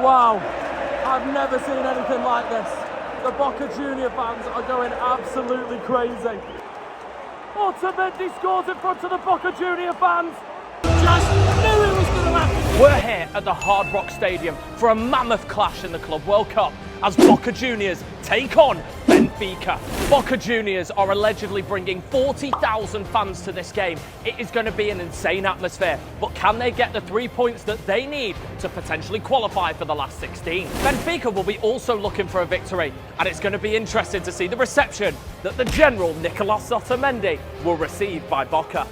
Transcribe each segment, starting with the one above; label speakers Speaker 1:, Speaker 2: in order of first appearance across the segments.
Speaker 1: Wow, I've never seen anything like this. The Boca Junior fans are going absolutely crazy. Otamendi scores in front of the Boca Junior fans. Just knew it was going to happen.
Speaker 2: We're here at the Hard Rock Stadium for a mammoth clash in the Club World Cup as Boca Juniors take on Benfica. Boca Juniors are allegedly bringing 40,000 fans to this game. It is going to be an insane atmosphere, but can they get the 3 points that they need to potentially qualify for the last 16? Benfica will be also looking for a victory, and it's going to be interesting to see the reception that the general Nicolas Otamendi will receive by Boca.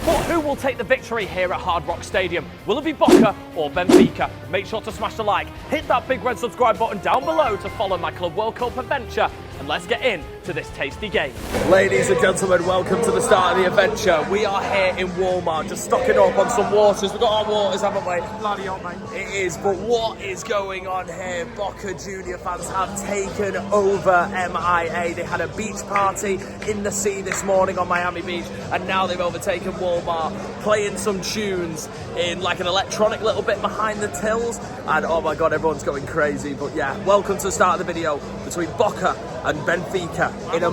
Speaker 2: But who will take the victory here at Hard Rock Stadium? Will it be Boca or Benfica? Make sure to smash the like, hit that big red subscribe button down below to follow my Club World Cup adventure, and let's get into this tasty game.
Speaker 1: Ladies and gentlemen, welcome to the start of the adventure. We are here in Walmart, just stocking up on some waters. We've got our waters, haven't we?
Speaker 3: Bloody hot, mate.
Speaker 1: It is, but what is going on here? Boca Junior fans have taken over MIA. They had a beach party in the sea this morning on Miami Beach, and now they've overtaken Walmart, playing some tunes in like an electronic little bit behind the tills, and oh my god, everyone's going crazy. But yeah, welcome to the start of the video between Boca and Benfica in a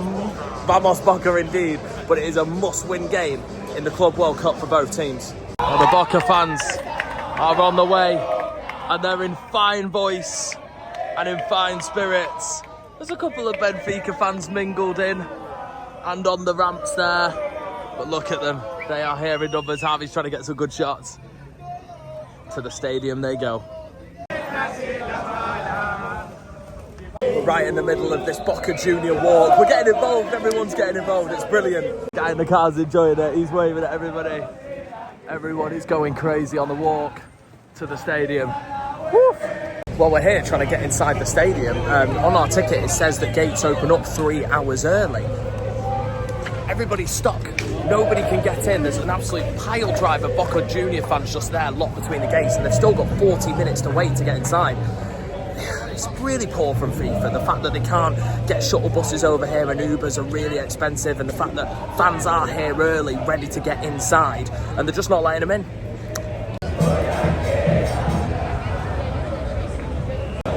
Speaker 1: Vamos Boca indeed, but it is a must-win game in the Club World Cup for both teams. Well, the Boca fans are on the way, and they're in fine voice and in fine spirits. There's a couple of Benfica fans mingled in and on the ramps there, but look at them. They are here in numbers. Harvey's trying to get some good shots. To the stadium they go. We're right in the middle of this Boca Junior walk. We're getting involved. Everyone's getting involved. It's brilliant. Guy in the car's enjoying it. He's waving at everybody. Everyone is going crazy on the walk to the stadium. Woo! Well, we're here trying to get inside the stadium. On our ticket, it says that gates open up 3 hours early. Everybody's stuck. Nobody can get in. There's an absolute pile drive of Boca Junior fans just there, locked between the gates, and they've still got 40 minutes to wait to get inside. It's really poor from FIFA, the fact that they can't get shuttle buses over here and Ubers are really expensive, and the fact that fans are here early, ready to get inside, and they're just not letting them in.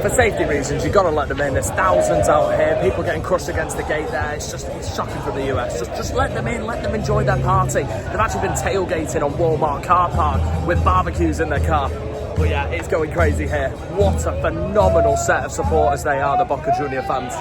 Speaker 1: For safety reasons, you've got to let them in. There's thousands out here, people getting crushed against the gate there. It's shocking from the US. Just let them in, let them enjoy their party. They've actually been tailgating on Walmart car park with barbecues in their car. But yeah, it's going crazy here. What a phenomenal set of supporters they are, the Boca Junior fans.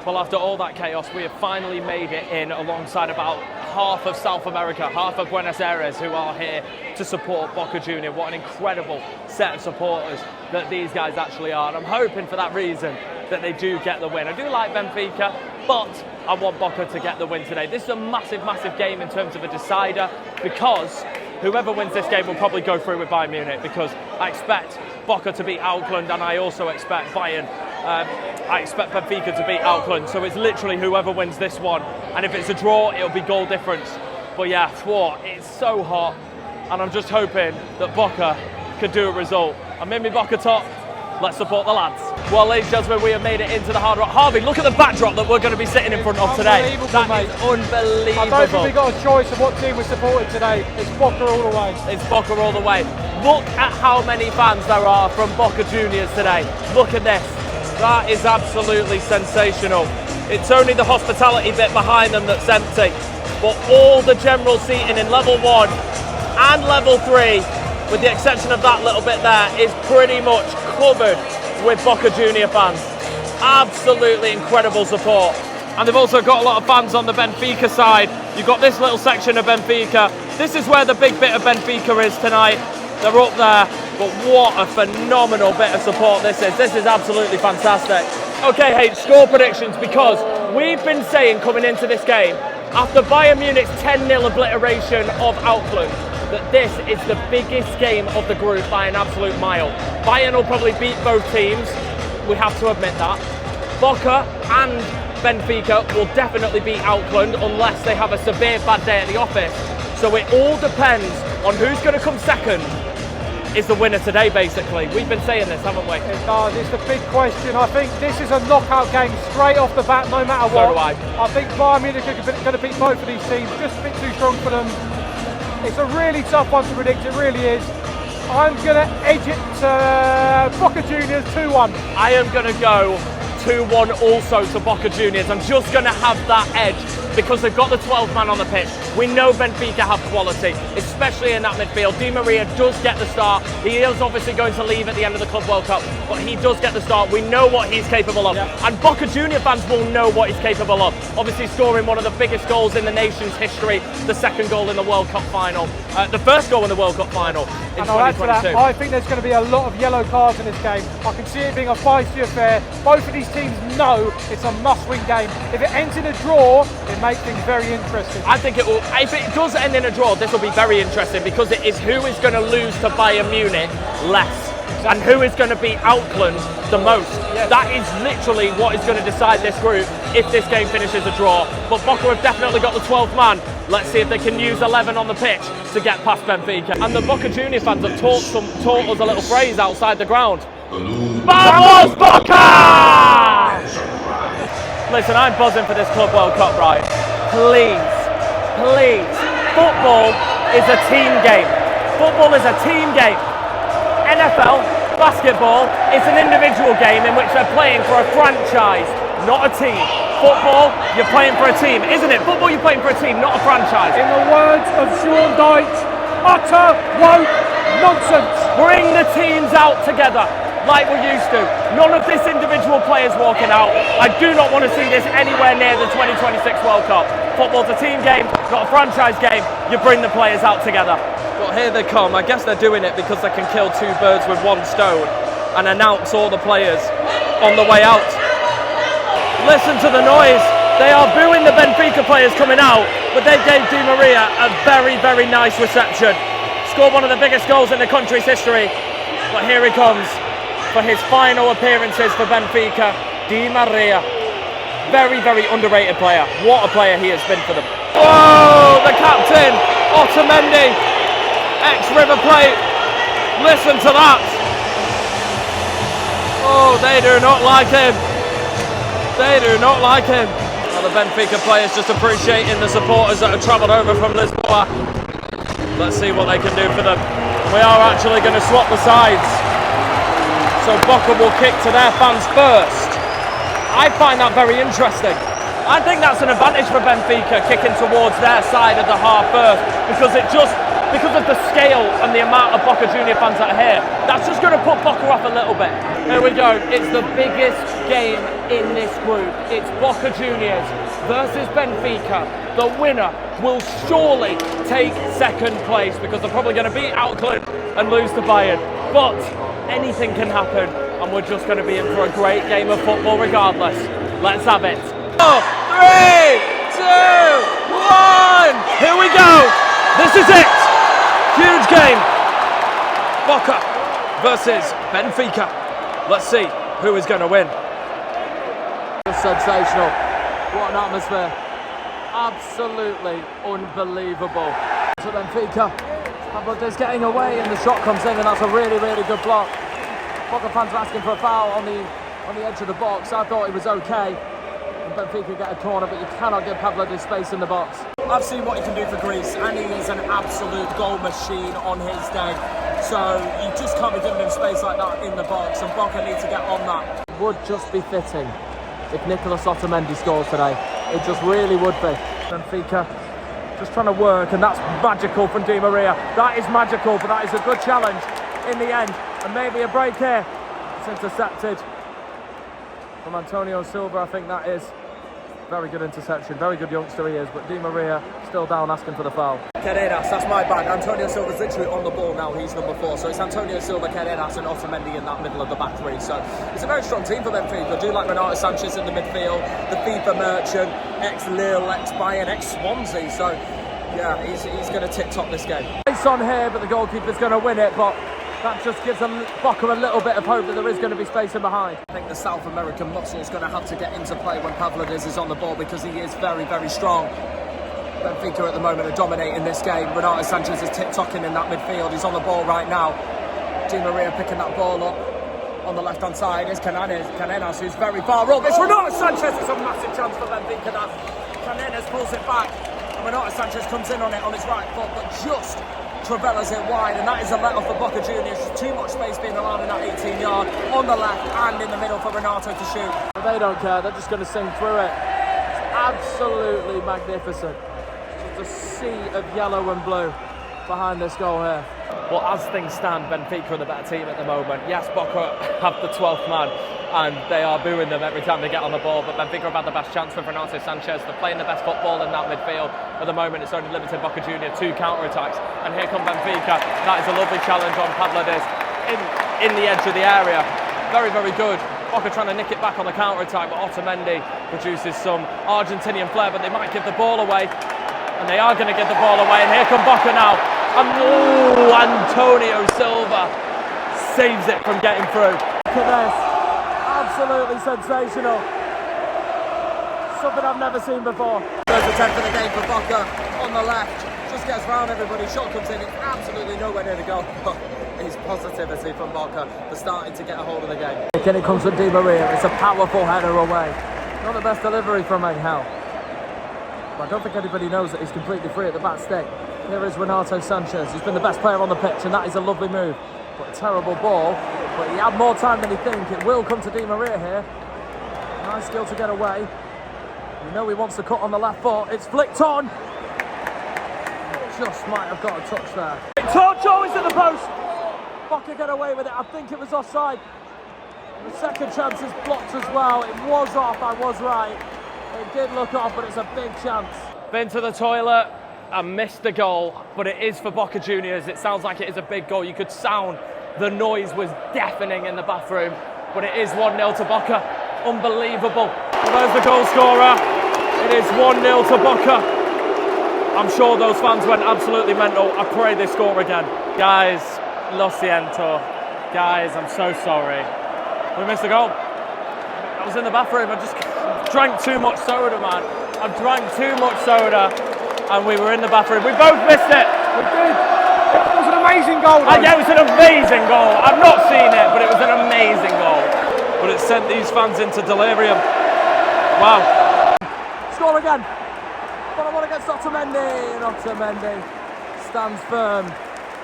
Speaker 2: Well, after all that chaos, we have finally made it in alongside about half of South America, half of Buenos Aires, who are here to support Boca Junior. What an incredible set of supporters that these guys actually are. And I'm hoping for that reason that they do get the win. I do like Benfica, but I want Boca to get the win today. This is a massive, massive game in terms of a decider, because whoever wins this game will probably go through with Bayern Munich, because I expect Boca to beat Auckland, and I also expect Bayern. I expect Benfica to beat Auckland, so it's literally whoever wins this one. And if it's a draw, it'll be goal difference. But yeah, it's so hot, and I'm just hoping that Boca can do a result. I'm in my Boca top. Let's support the lads. Well, ladies and gentlemen, we have made it into the Hard Rock. Harvey, look at the backdrop that we're going to be sitting in front of today. That
Speaker 3: mate.
Speaker 2: is unbelievable.
Speaker 3: I don't think we've got a choice of what team we're supporting today. It's Boca all the way.
Speaker 2: It's Boca all the way. Look at how many fans there are from Boca Juniors today. Look at this. That is absolutely sensational. It's only the hospitality bit behind them that's empty. But all the general seating in level 1 and level 3, with the exception of that little bit there, is pretty much covered with Boca Junior fans. Absolutely incredible support. And they've also got a lot of fans on the Benfica side. You've got this little section of Benfica. This is where the big bit of Benfica is tonight. They're up there, but what a phenomenal bit of support this is. This is absolutely fantastic. Okay, H, score predictions, because we've been saying coming into this game, after Bayern Munich's 10-0 obliteration of Auckland, that this is the biggest game of the group by an absolute mile. Bayern will probably beat both teams, we have to admit that. Boca and Benfica will definitely beat Auckland unless they have a severe bad day at the office. So it all depends on who's going to come second is the winner today, basically. We've been saying this, haven't we?
Speaker 3: It does. It's the big question. I think this is a knockout game straight off the bat, no matter what.
Speaker 2: So do I.
Speaker 3: I think Bayern Munich are going to beat both of these teams. Just a bit too strong for them. It's a really tough one to predict. It really is. I'm going to edge it to Boca Juniors 2-1.
Speaker 2: I am going to go 2-1 also to Boca Juniors. I'm just going to have that edge because they've got the 12th man on the pitch. We know Benfica have quality, especially in that midfield. Di Maria does get the start. He is obviously going to leave at the end of the Club World Cup, but he does get the start. We know what he's capable of. Yeah. And Boca Junior fans will know what he's capable of. Obviously scoring one of the biggest goals in the nation's history, the second goal in the World Cup final, the first goal in the World Cup final in 2022.
Speaker 3: I think there's going to be a lot of yellow cards in this game. I can see it being a feisty affair. Both of these teams know it's a must-win game. If it ends in a draw, it makes things very interesting.
Speaker 2: I think it will. If it does end in a draw, this will be very interesting because it is who is going to lose to Bayern Munich less. Exactly. And who is going to beat Auckland the most. Yes. That is literally what is going to decide this group if this game finishes a draw. But Boca have definitely got the 12th man. Let's see if they can use 11 on the pitch to get past Benfica. And the Boca Junior fans have taught us a little phrase outside the ground. Vamos Boca! Listen, I'm buzzing for this Club World Cup, right? Please. Football is a team game. Football is a team game. NFL, basketball, it's an individual game in which they're playing for a franchise, not a team. Football, you're playing for a team, isn't it? Football, you're playing for a team, not a franchise.
Speaker 3: In the words of Sean Dyche, utter woke nonsense.
Speaker 2: Bring the teams out together like we used to. None of this individual players walking out. I do not want to see this anywhere near the 2026 World Cup. Football's a team game, not a franchise game. You bring the players out together. Well, here they come. I guess they're doing it because they can kill two birds with one stone and announce all the players on the way out. Listen to the noise. They are booing the Benfica players coming out, but they gave Di Maria a very, very nice reception. Scored one of the biggest goals in the country's history. But here he comes for his final appearances for Benfica, Di Maria. Very, very underrated player. What a player he has been for them. Whoa, the captain, Otamendi, ex-River Plate. Listen to that. Oh, they do not like him. They do not like him. Well, the Benfica players just appreciating the supporters that have travelled over from Lisboa. Let's see what they can do for them. We are actually going to swap the sides. So Boca will kick to their fans first. I find that very interesting. I think that's an advantage for Benfica, kicking towards their side of the half first, because of the scale and the amount of Boca Junior fans that are here. That's just going to put Boca off a little bit. Here we go. It's the biggest game in this group. It's Boca Juniors versus Benfica. The winner will surely take second place because they're probably going to beat Auckland and lose to Bayern. But anything can happen, and we're just going to be in for a great game of football regardless. Let's have it. 3, 2, 1. Here we go. This is it. Huge game. Boca versus Benfica. Let's see who is going to win. Sensational. What an atmosphere. Absolutely unbelievable. To Benfica. Pablo's getting away and the shot comes in, and that's a really, really good block. Boca fans are asking for a foul on the edge of the box. I thought it was okay. And Benfica get a corner, but you cannot give Pablo this space in the box.
Speaker 1: I've seen what he can do for Greece, and he is an absolute goal machine on his day. So you just can't be giving him space like that in the box, and Boca need to get on that.
Speaker 2: It would just be fitting if Nicolas Otamendi scores today. It just really would be. Benfica just trying to work, and that's magical from Di Maria. That is magical, but that is a good challenge in the end. And maybe a break here. It's intercepted from Antonio Silva, I think that is. Very good interception, very good youngster he is, but Di Maria still down asking for the foul.
Speaker 1: Carreras, that's my bad. Antonio Silva's literally on the ball now, he's number 4. So it's Antonio Silva, Carreras and Otamendi in that middle of the back three. So it's a very strong team for Benfica. I do like Renato Sanchez in the midfield, the FIFA merchant, ex-Lille, ex-Bayern, ex-Swansea. So yeah, he's going to tip-top this game.
Speaker 2: It's on here, but the goalkeeper's going to win it, but that just gives Boca a little bit of hope that there is going to be space in behind.
Speaker 1: I think the South American muscle is going to have to get into play when Pavlidis is on the ball because he is very, very strong. Benfica at the moment are dominating this game. Renato Sanchez is tip-tocking in that midfield. He's on the ball right now. Di Maria picking that ball up. On the left-hand side is Canenas, who's very far up. It's Renato Sanchez. It's a massive chance for Benfica. That Canenas pulls it back. And Renato Sanchez comes in on it on his right foot, but just Travella's it wide, and that is a let-off for Boca Juniors. Too much space being allowed in that 18-yard on the left and in the middle for Renato to shoot.
Speaker 2: But they don't care. They're just going to sing through it. It's absolutely magnificent. Just a sea of yellow and blue behind this goal here. Well, as things stand, Benfica are the better team at the moment. Yes, Boca have the 12th man, and they are booing them every time they get on the ball, but Benfica have had the best chance with Renato Sanchez. They're playing the best football in that midfield. At the moment, it's only limited Boca Junior 2 counter-attacks, and here come Benfica. That is a lovely challenge on Pavlidis in the edge of the area. Very, very good. Boca trying to nick it back on the counter-attack, but Otamendi produces some Argentinian flair, but they might give the ball away. And they are going to give the ball away, and here come Boca now. And Antonio Silva saves it from getting through. Look at this, absolutely sensational. Something I've never seen before.
Speaker 1: First attempt for the game for Boca on the left. Just gets round everybody, shot comes in, it's absolutely nowhere near the goal. But it's positivity from Boca. They're starting to get a hold of the game.
Speaker 2: Again, it comes from Di Maria. It's a powerful header away. Not the best delivery from Angel. But I don't think anybody knows that he's completely free at the back stick. Here is Renato Sanchez, who's been the best player on the pitch, and that is a lovely move. But a terrible ball, but he had more time than he think. It will come to Di Maria here. Nice skill to get away. You know he wants to cut on the left foot. It's flicked on. Just might have got a touch there. Touch, always at the post. Boca get away with it. I think it was offside. The second chance is blocked as well. It was off, I was right. It did look off, but it's a big chance. Been to the toilet. I missed the goal, but it is for Boca Juniors. It sounds like it is a big goal. You could sound the noise was deafening in the bathroom, but it is 1-0 to Boca. Unbelievable. Well, there's the goal scorer. It is 1-0 to Boca. I'm sure those fans went absolutely mental. I pray they score again. Guys, lo siento. Guys, I'm so sorry. We missed the goal. I was in the bathroom. I just drank too much soda, man. I drank too much soda. And we were in the bathroom. We both missed it.
Speaker 3: We did. It was an amazing goal, though.
Speaker 2: Yeah, it was an amazing goal. I've not seen it, but it was an amazing goal. But it sent these fans into delirium. Wow. Score again. But I want to get Otamendi. And Otamendi stands firm,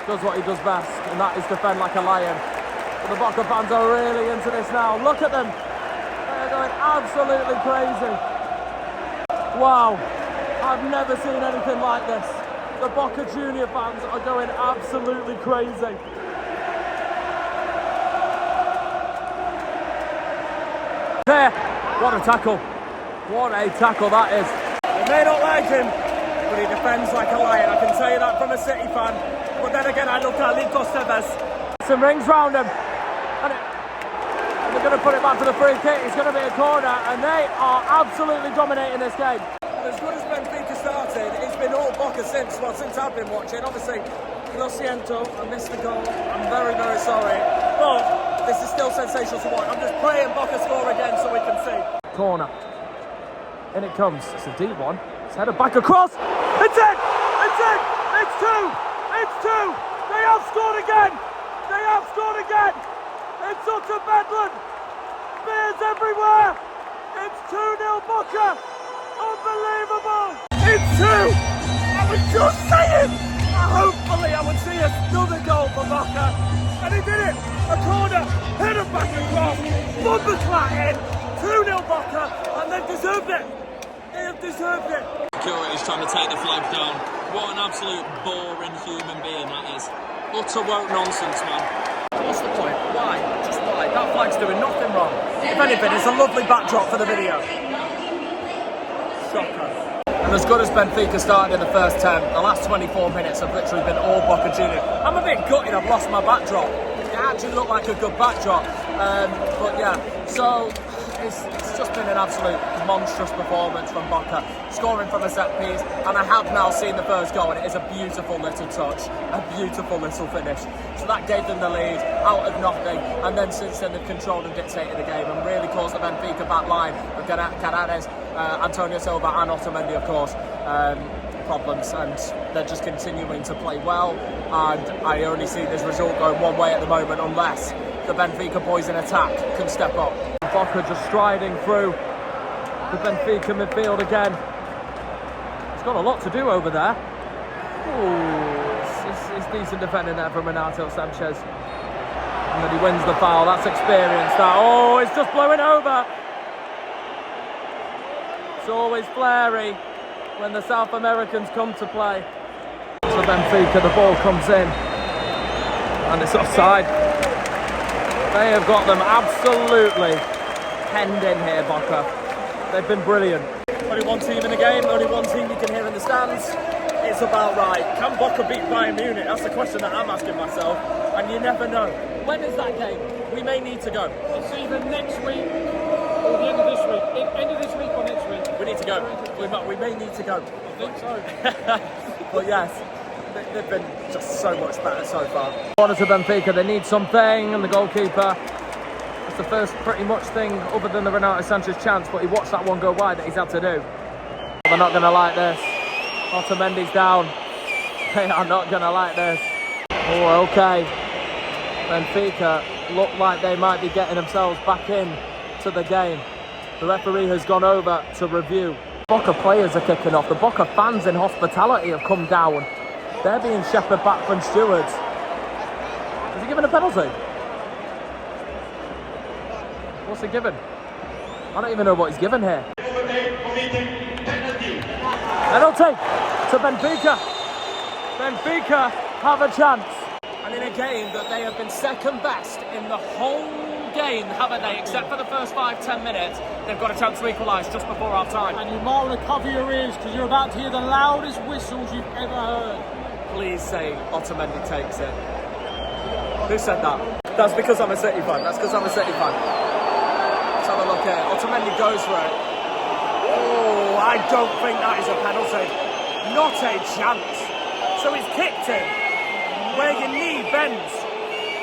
Speaker 2: does what he does best, and that is defend like a lion. But the Boca fans are really into this now. Look at them. They're going absolutely crazy. Wow. I've never seen anything like this. The Boca Junior fans are going absolutely crazy. There, what a tackle. What a tackle that is.
Speaker 1: They may not like him, but he defends like a lion. I can tell you that from a City fan. But then again, I look at Nicolas.
Speaker 2: Some rings round him. And they're going to put it back for the free kick. It's going to be a corner, and they are absolutely dominating this game.
Speaker 1: As good as Benfica started, it's been all Boca since I've been watching. Obviously, lo siento, I missed the goal. I'm very, very sorry. But this is still sensational to watch. I'm just praying Boca score again so we can see.
Speaker 2: Corner. In it comes. It's a deep one. It's headed back across. It's in! It's in! It's two! It's two! They have scored again! They have scored again! It's utter bedlam! Beers everywhere! It's 2-0 Boca! Unbelievable!
Speaker 1: It's two! I was just saying! Hopefully I would see another goal for Boca. And he did it! A corner, header back across, bumper clat in, 2-0 Boca, and they've deserved it! They have deserved it!
Speaker 4: Security's trying to take the flag down. What an absolute boring human being that is. Utter woke nonsense, man.
Speaker 1: What's the point? Why? Just why? That flag's doing nothing wrong. If anything, it's a lovely backdrop for the video. Shocker. And as good as Benfica started in the first 10, the last 24 minutes have literally been all Boca Junior. I'm a bit gutted I've lost my backdrop. It actually looked like a good backdrop. But yeah, so it's just been an absolute monstrous performance from Boca, scoring from a set piece, and I have now seen the first goal, and it is a beautiful little touch, a beautiful little finish. So that gave them the lead out of nothing, and then since then they've controlled and dictated the game and really caused the Benfica back line of Canenas, Antonio Silva and Otamendi, of course, problems, and they're just continuing to play well. And I only see this result going one way at the moment, unless the Benfica boys in attack can step up.
Speaker 2: Boca just striding through the Benfica midfield again. He's got a lot to do over there. Ooh, it's decent defending there from Renato Sanchez. And then he wins the foul. That's experience. That. Oh, it's just blowing over. It's always flary when the South Americans come to play. So Benfica, the ball comes in. And it's offside. They have got them absolutely penned in here, Boca. They've been brilliant.
Speaker 1: Only one team in the game, only one team you can hear in the stands. It's about right. Can Boca beat Bayern Munich? That's the question that I'm asking myself. And you never know. When is that game? We may need to go.
Speaker 3: It's either next week or the end of this week. End of this week or next week.
Speaker 1: We need to go. We may need to go.
Speaker 3: I think so.
Speaker 1: But yes, they've been just so much better so far.
Speaker 2: Corner to Benfica, they need something, and the goalkeeper. It's the first pretty much thing other than the Renato Sanchez chance, but he watched that one go wide that he's had to do. They're not going to like this. Otamendi's down. They are not going to like this. Oh, okay. Benfica look like they might be getting themselves back in to the game. The referee has gone over to review. Boca players are kicking off. The Boca fans in hospitality have come down. They're being shepherded back from stewards. Is he given a penalty? What's he given? I don't even know what he's given here. Penalty to Benfica. Benfica have a chance.
Speaker 1: And in a game that they have been second best in the whole game, haven't they? Except for the first 5-10 minutes, they've got a chance to equalise just before half time.
Speaker 3: And you might want to cover your ears because you're about to hear the loudest whistles you've ever heard.
Speaker 1: Please say Otamendi takes it. Who said that? That's because I'm a City fan. Let's have a look here. Otamendi goes for it. Oh, I don't think that is a penalty. Not a chance. So he's kicked it. Where your knee bends.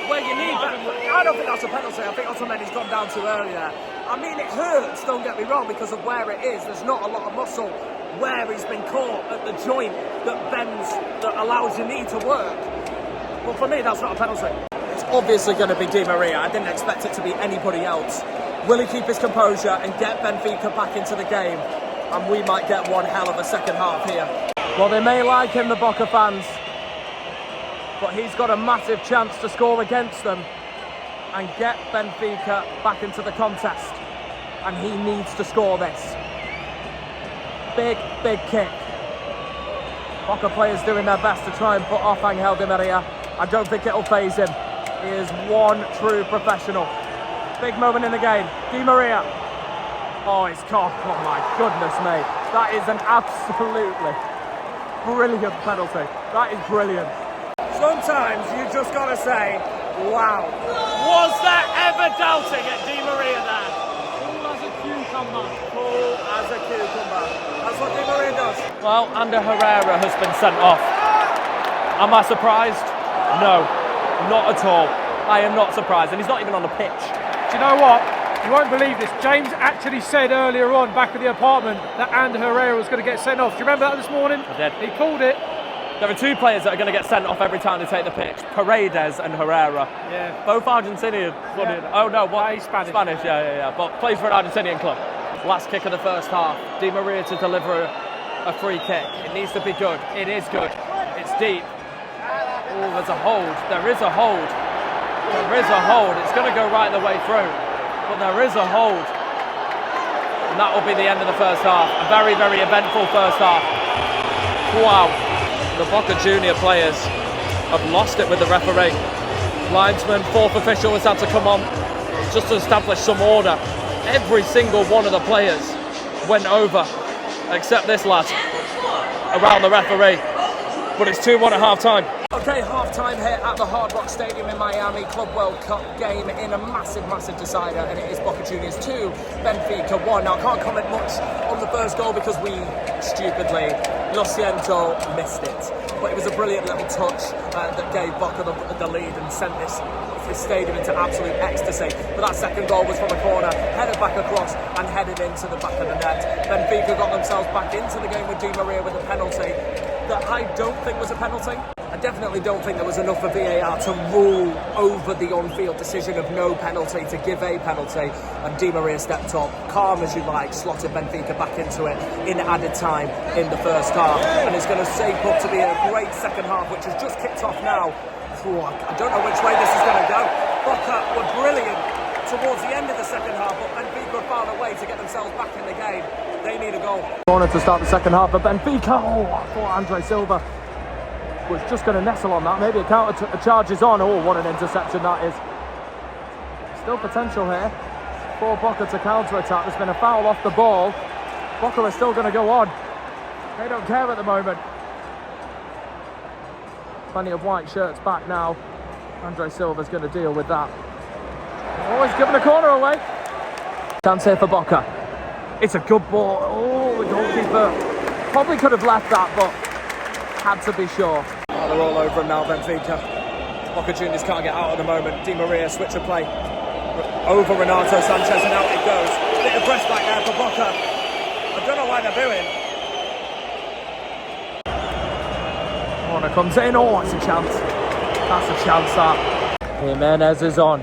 Speaker 1: I don't think that's a penalty. I think Otamendi's gone down too early there. I mean, it hurts, don't get me wrong, because of where it is. There's not a lot of muscle where he's been caught at the joint that bends, that allows your knee to work. But for me, that's not a penalty. It's obviously going to be Di Maria. I didn't expect it to be anybody else. Will he keep his composure and get Benfica back into the game? And we might get one hell of a second half here.
Speaker 2: Well, they may like him, the Boca fans, but he's got a massive chance to score against them and get Benfica back into the contest. And he needs to score this. Big kick. Boca players doing their best to try and put off Angel Di Maria. I don't think it'll faze him. He is one true professional. Big moment in the game. Di Maria. Oh, it's caught. Oh my goodness me. That is an absolutely brilliant penalty. That is brilliant.
Speaker 1: Sometimes you just got to say, wow. Was there ever doubting at Di Maria there?
Speaker 3: Cool as a cucumber.
Speaker 1: Cool as a cucumber. That's what Di Maria does.
Speaker 2: Well, Ander Herrera has been sent off. Am I surprised? No, not at all. I am not surprised, and he's not even on the pitch.
Speaker 3: Do you know what? You won't believe this. James actually said earlier on back at the apartment that Ander Herrera was going to get sent off. Do you remember that this morning?
Speaker 2: I did.
Speaker 3: He called it.
Speaker 2: There are two players that are going to get sent off every time they take the pitch. Paredes and Herrera.
Speaker 3: Yeah.
Speaker 2: Both Argentinian.
Speaker 3: Yeah.
Speaker 2: Oh no, what?
Speaker 3: He's Spanish.
Speaker 2: Spanish, yeah. But plays for an Argentinian club. Last kick of the first half. Di Maria to deliver a free kick. It needs to be good. It is good. It's deep. Oh, there's a hold. There is a hold. There is a hold. It's going to go right the way through. But there is a hold. And that will be the end of the first half. A very eventful first half. Wow. The Boca Junior players have lost it with the referee. Linesman, fourth official has had to come on just to establish some order. Every single one of the players went over, except this lad, around the referee. but it's 2-1 at half-time.
Speaker 1: Okay, half-time here at the Hard Rock Stadium in Miami. Club World Cup game in a massive, massive decider, and it is Boca Juniors 2, Benfica 1. Now, I can't comment much on the first goal because we stupidly, lo siento, missed it. But it was a brilliant little touch that gave Boca the lead and sent this stadium into absolute ecstasy. But that second goal was from a corner, headed back across and headed into the back of the net. Benfica got themselves back into the game with Di Maria with a penalty that I don't think was a penalty. I definitely don't think there was enough of VAR to rule over the on-field decision of no penalty to give a penalty, and Di Maria stepped up, calm as you like, slotted Benfica back into it in added time in the first half, and it's going to shape up to be a great second half, which has just kicked off now. Ooh, I don't know which way this is going to go. Boca were brilliant towards the end of the second half, but Benfica found a way to get themselves back in the game. They need a goal.
Speaker 2: Corner to start the second half, but Benfica, I thought Andre Silva was just going to nestle on that. Maybe a counter charge is on. Oh, what an interception that is. Still potential here for Boca to counter-attack. There's been a foul off the ball. Boca are still going to go on. They don't care at the moment. Plenty of white shirts back now. Andre Silva's going to deal with that. Oh, he's given a corner away. Chance here for Boca. It's a good ball. Oh, the goalkeeper probably could have left that, but had to be sure.
Speaker 1: Oh, they're all over him now, Benfica. Boca Juniors can't get out at the moment. Di Maria, switch of play. Over Renato Sanchez, and out it goes. Bit of press back there for Boca. I don't know why they're doing.
Speaker 2: Corner comes in. Oh, it's a chance. That's a chance, that. Jimenez is on,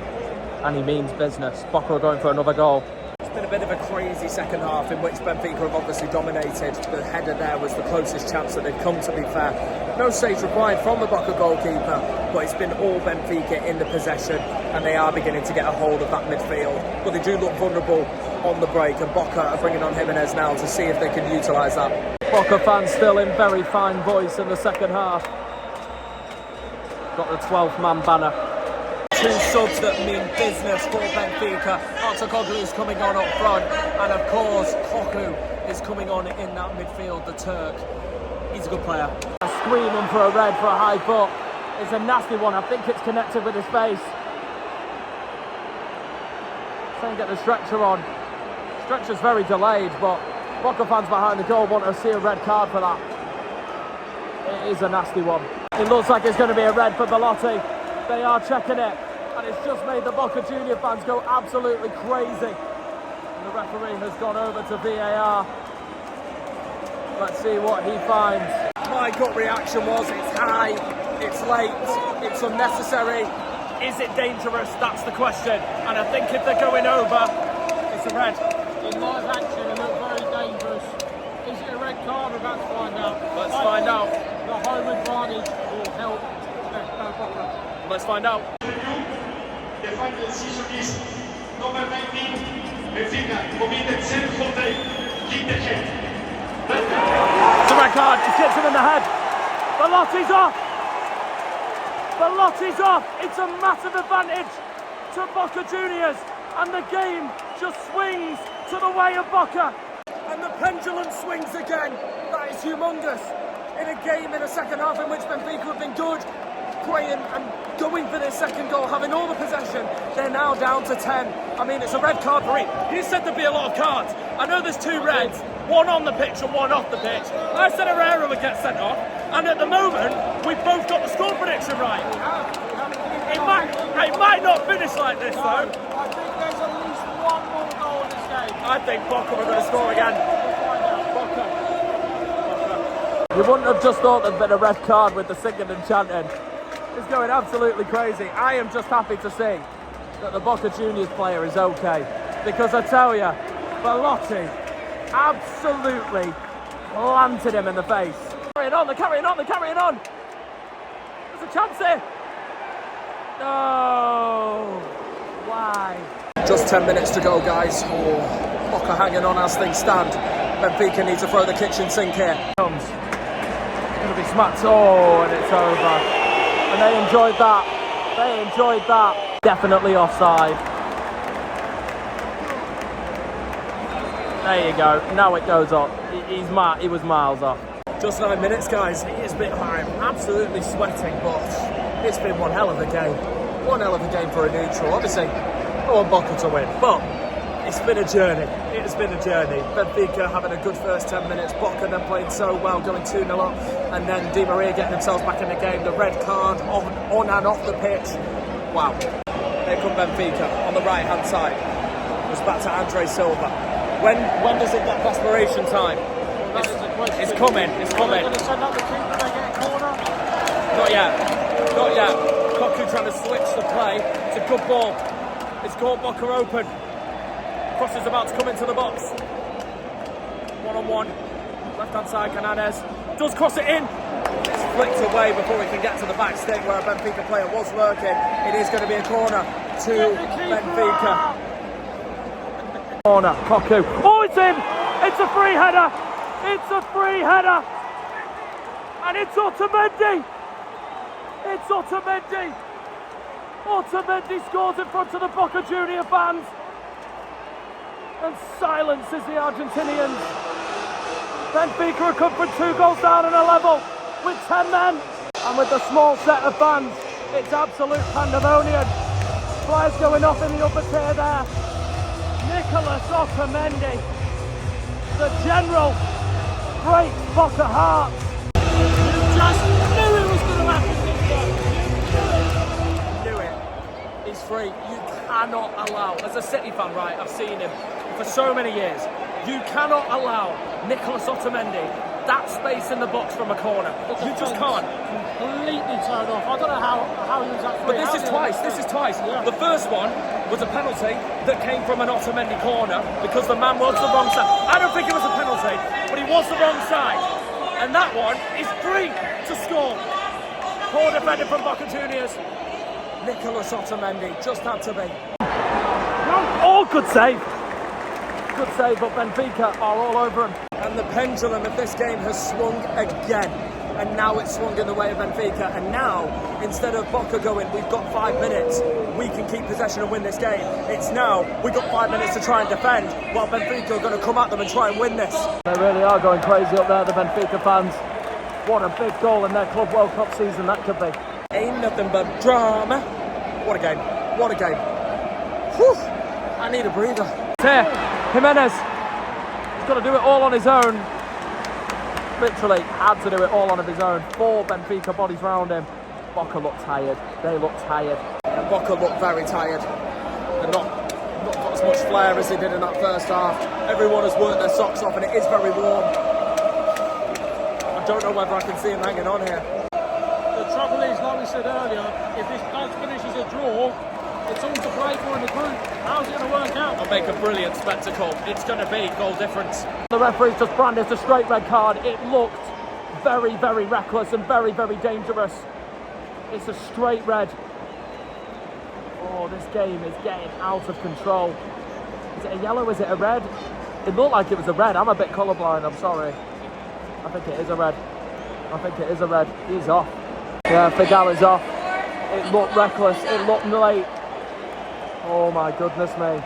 Speaker 2: and he means business. Boca are going for another goal.
Speaker 1: It's been a bit of a crazy second half in which Benfica have obviously dominated. The header there was the closest chance that they've come, to be fair. No saves required from the Boca goalkeeper, but it's been all Benfica in the possession, and they are beginning to get a hold of that midfield. But they do look vulnerable on the break, and Boca are bringing on Jimenez now to see if they can utilise that.
Speaker 2: Boca fans still in very fine voice in the second half. Got the 12th man banner.
Speaker 1: Two subs that mean business for Benfica. Artogoglu is coming on up front, and of course Koku is coming on in that midfield, the Turk. He's a good player.
Speaker 2: Screaming for a red for a high foot. It's a nasty one. I think it's connected with his face. Trying to get the stretcher on. Stretcher's very delayed, but Boca fans behind the goal want to see a red card for that. It is a nasty one. It looks like it's going to be a red for Belotti. They are checking it, and it's just made the Boca Junior fans go absolutely crazy. And the referee has gone over to VAR. Let's see what he finds.
Speaker 1: My gut reaction was it's high, it's late, it's unnecessary. Is it dangerous? That's the question. And I think if they're going over, it's a red.
Speaker 3: In live action, it looked very dangerous. Is it a red card? We're about to find out.
Speaker 1: Let's find out.
Speaker 3: The home advantage will help Boca.
Speaker 1: Let's find out.
Speaker 2: It's a red card. He hits him in the head. Belotti's off. Belotti's off. It's a massive advantage to Boca Juniors, and the game just swings to the way of Boca.
Speaker 1: And the pendulum swings again. That is humongous. In a game in the second half in which Benfica have been good, praying and going for their second goal, having all the possession, they're now down to 10. I mean, it's a red card for each. You said there'd be a lot of cards. I know there's two reds, one on the pitch and one off the pitch. I said Herrera would get sent off, and at the moment, we've both got the score prediction right. It might not finish like this, though.
Speaker 3: I think there's at least one more goal in this game.
Speaker 1: I think Boca are going to score again.
Speaker 2: You wouldn't have just thought there'd been a red card with the singing and chanting. It's going absolutely crazy. I am just happy to see that the Boca Juniors player is okay, because I tell you, Belotti absolutely planted him in the face. They're carrying on. There's a chance here. No. Why?
Speaker 1: Just 10 minutes to go, guys. Oh, Boca hanging on as things stand. Benfica need to throw the kitchen sink here.
Speaker 2: Comes. It's going to be smacked. Oh, and it's over. And they enjoyed that. Definitely offside. There you go. Now it goes up. He was miles off.
Speaker 1: Just 9 minutes, guys. It is a bit high. I'm absolutely sweating, but it's been one hell of a game. One hell of a game for a neutral. Obviously, I want Boca to win, but it's been a journey. It has been a journey. Benfica having a good first 10 minutes. Boca then playing so well, going 2-0 up, and then Di Maria getting themselves back in the game. The red card on and off the pitch. Wow. Here come Benfica on the right-hand side. It's back to Andre Silva. When does it get desperation time? It's coming. It's coming.
Speaker 3: Going to send out the keeper, they get a corner.
Speaker 1: Not yet. Not yet. Koku trying to switch the play. It's a good ball. It's caught Boca open. Cross is about to come into the box. 1-on-1. Left-hand side, Canales does cross it in. It's flicked away before we can get to the back stick where a Benfica player was lurking. It is going to be a corner to Benfica.
Speaker 2: Corner, Koku. Oh, it's in! It's a free header! It's a free header! And it's Otamendi! It's Otamendi! Otamendi scores in front of the Boca Junior fans and silences the Argentinians. Benfica are come from 2 goals down and a level with 10 men. And with the small set of fans, it's absolute pandemonium. Flyers going off in the upper tier there. Nicolas Otamendi, the general, great Boca heart.
Speaker 3: You just knew it was going to happen.
Speaker 1: Knew it. He's free. You cannot allow, as a City fan, right, I've seen him for so many years, you cannot allow Nicolas Otamendi that space in the box from a corner. You just can't.
Speaker 3: Completely turned off. I don't know how he was that free.
Speaker 1: But this is twice.
Speaker 3: Yeah.
Speaker 1: The first one was a penalty that came from an Otamendi corner because the man was the wrong side. I don't think it was a penalty, but he was the wrong side. And that one is free to score. Poor defender from Boca Juniors. Nicolas Otamendi just had to be.
Speaker 2: Oh, good save. Good save, but Benfica are all over him.
Speaker 1: And the pendulum of this game has swung again. And now it's swung in the way of Benfica. And now, instead of Boca going, we've got 5 minutes, we can keep possession and win this game. It's now, we've got 5 minutes to try and defend, while Benfica are going to come at them and try and win this.
Speaker 2: They really are going crazy up there, the Benfica fans. What a big goal in their Club World Cup season that could be.
Speaker 1: Ain't nothing but drama. What a game. What a game. Whew. I need a breather.
Speaker 2: Here, Jimenez. He's got to do it all on his own. Literally had to do it all on his own. 4 Benfica bodies round him. Boca look tired. They look tired.
Speaker 1: And Boca look very tired. They're not got as much flair as they did in that first half. Everyone has worked their socks off and it is very warm. I don't know whether I can see him hanging on here.
Speaker 3: The trouble is, like we said earlier, if this does finish as a draw, it's all to play for in the group. How's it going to work out?
Speaker 1: I'll make a brilliant spectacle. It's going to be goal difference.
Speaker 2: The referee's just branded a straight red card. It looked very, very reckless and very, very dangerous. It's a straight red. Oh, this game is getting out of control. Is it a yellow? Is it a red? It looked like it was a red. I'm a bit colourblind, I'm sorry. I think it is a red. I think it is a red. He's off. Yeah, Fidel is off. It looked reckless. It looked late. Oh my goodness me.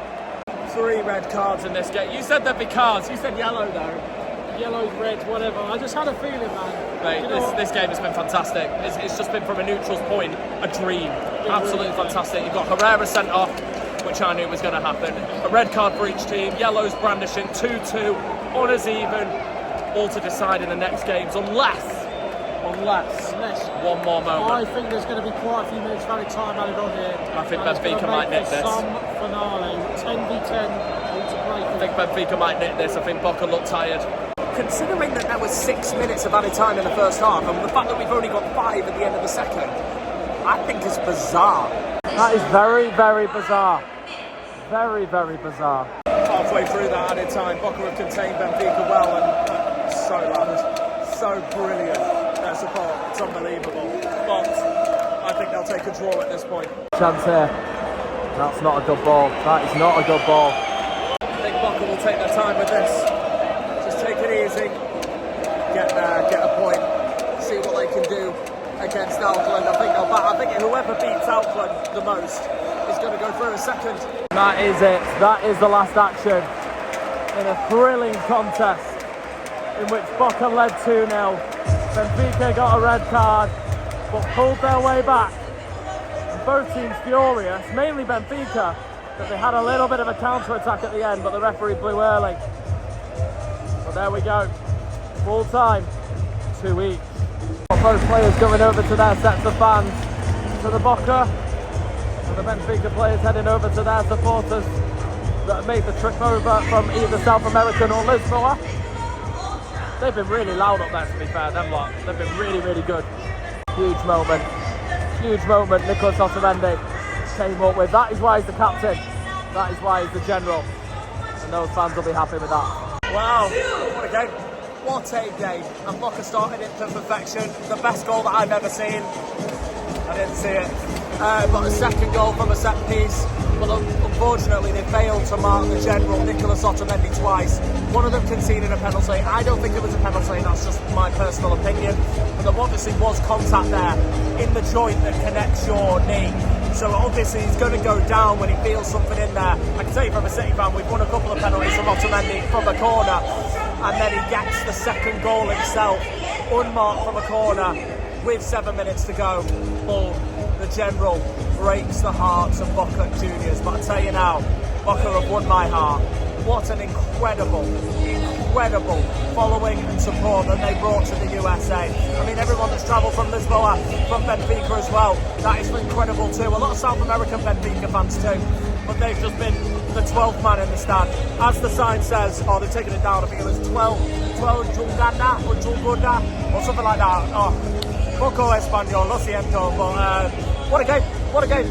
Speaker 1: 3 red cards in this game. You said there'd be cards. You said yellow though.
Speaker 3: Yellows, reds, whatever. I just had a feeling, man.
Speaker 1: Mate, this game has been fantastic. It's just been, from a neutral's point, a dream. Absolutely fantastic. You've got Herrera sent off, which I knew was going to happen. A red card for each team. Yellows brandishing 2-2. Honours even. All to decide in the next games, unless one more moment.
Speaker 3: I think there's going to be quite a few minutes of added time added on here.
Speaker 1: I think Benfica might nick this.
Speaker 3: Some finale, 10v10, all to play for.
Speaker 1: I think Benfica might nick this. I think Boca look tired. Considering that there was 6 minutes of added time in the first half, and the fact that we've only got 5 at the end of the second, I think it's bizarre.
Speaker 2: That is very, very bizarre. Very, very bizarre.
Speaker 1: Halfway through that added time, Boca have contained Benfica well, and so loud, so brilliant. Their support, it's unbelievable. But I think they'll take a draw at this point.
Speaker 2: Chance here. That's not a good ball. That is not a good ball.
Speaker 1: I think Boca will take their time with this. Just take it easy. Get there, get a point. See what they can do against Auckland. I think whoever beats Auckland the most is going to go through a second.
Speaker 2: That is it. That is the last action in a thrilling contest in which Boca led 2-0. Benfica got a red card, but pulled their way back. And both teams furious, mainly Benfica, that they had a little bit of a counter-attack at the end, but the referee blew early. But there we go, full time, 2 each. Both players going over to their sets of fans. So the Boca and the Benfica players heading over to their supporters that have made the trip over from either South American or Lisboa. They've been really loud up there, to be fair, them lot. They've been really, really good. Huge moment, Nicolas Otamendi came up with. That is why he's the captain. That is why he's the general. And those fans will be happy with that.
Speaker 1: Wow, what a game. What a game. And Boca started it to perfection. The best goal that I've ever seen. I didn't see it. But a second goal from a set piece. But unfortunately, they failed to mark the general, Nicolas Otamendi, twice. One of them conceded a penalty. I don't think it was a penalty, that's just my personal opinion. But there obviously was contact there in the joint that connects your knee. So obviously he's going to go down when he feels something in there. I can tell you from a City fan, we've won a couple of penalties from Otamendi from the corner. And then he gets the second goal himself, unmarked from a corner, with 7 minutes to go. Boom. The general breaks the hearts of Boca Juniors. But I tell you now, Boca have won my heart. What an incredible following and support that they brought to the USA. I mean, everyone that's travelled from Lisboa, from Benfica as well, that is incredible too. A lot of South American Benfica fans too. But they've just been the 12th man in the stand. As the sign says, oh, they're taking it down, I think it was 12 Junganda or Junguda or something like that. Oh, poco español, lo siento, but what a game.